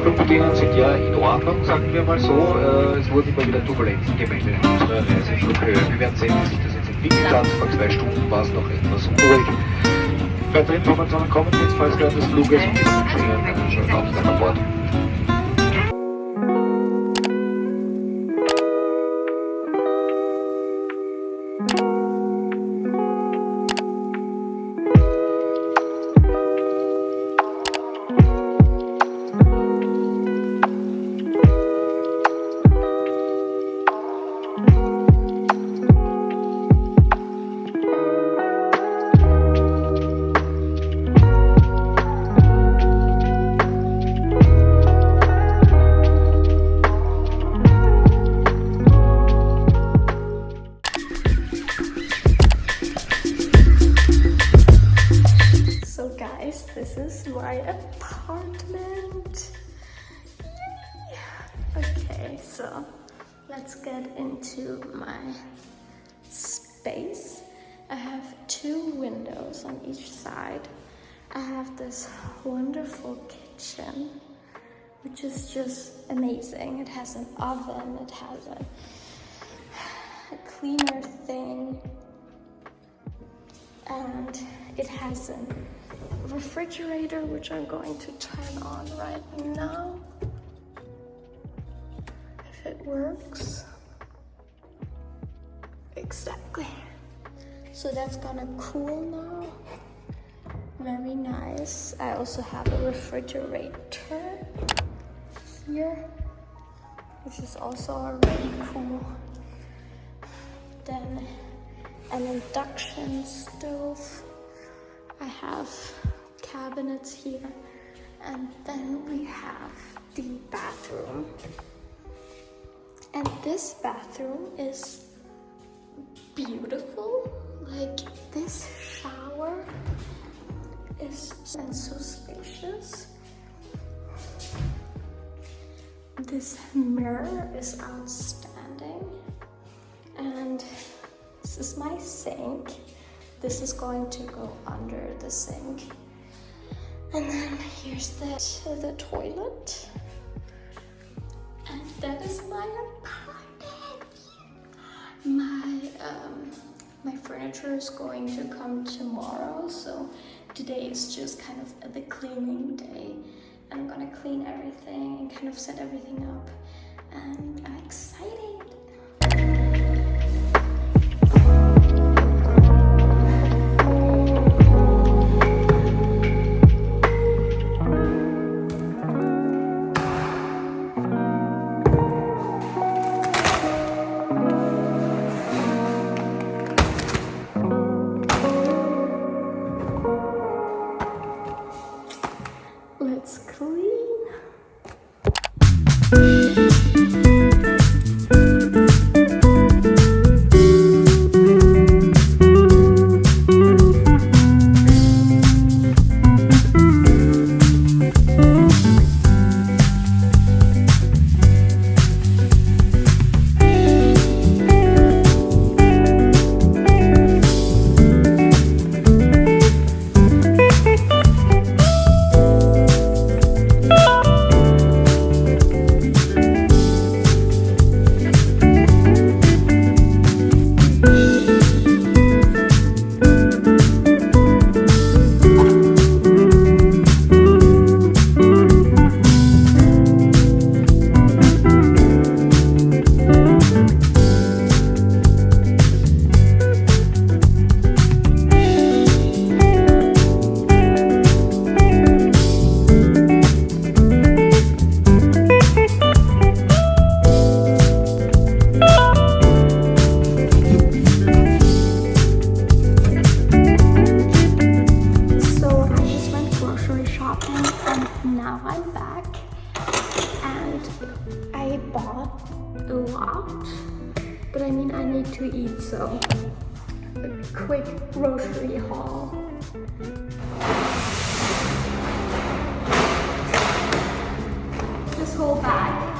Flugverbindungen sind ja in Ordnung, sagen wir mal so. Es wurden immer wieder Turbulenzen gemeldet in unserer Reiseflughöhe. Wir werden sehen, wie sich das jetzt entwickelt hat. Vor 2 Stunden war es noch etwas unruhig. Weitere Informationen kommen jetzt, falls während des Fluges und auf an Bord. This is my apartment. Yay! Okay, so let's get into my space. I have 2 windows on each side. I have this wonderful kitchen, which is just amazing. It has an oven, it has a cleaner thing, and it has a refrigerator, which I'm going to turn on right now, if it works. Exactly. So that's gonna cool now. Very nice. I also have a refrigerator here, which is also already cool. Then an induction stove. I have cabinets here, and then we have the bathroom. And this bathroom is beautiful. Like, this shower is so spacious. This mirror is outstanding, and this is my sink. This is going to go under the sink. And then here's the toilet. And that is my apartment. My furniture is going to come tomorrow, so today is just kind of the cleaning day. And I'm gonna clean everything and kind of set everything up. And I'm excited. Let's clean. But I mean, I need to eat, so a quick grocery haul. This whole bag.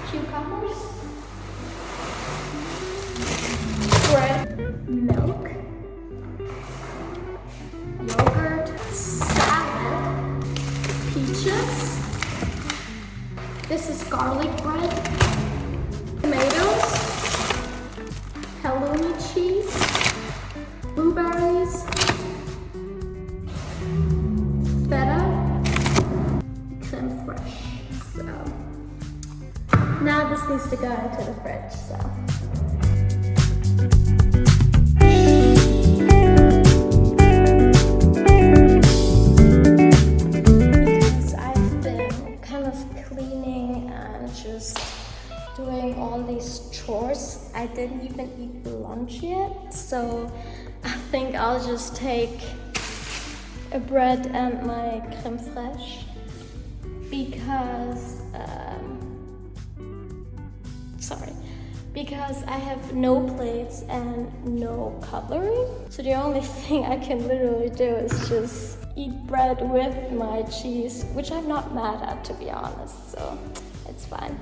Cucumbers, bread, milk, yogurt, salad, peaches. This is garlic bread, tomatoes, halloumi cheese, to go into the fridge, so. Because I've been kind of cleaning and just doing all these chores, I didn't even eat lunch yet, so I think I'll just take a bread and my creme fraiche because I have no plates and no cutlery. So the only thing I can literally do is just eat bread with my cheese, which I'm not mad at, to be honest, so it's fine.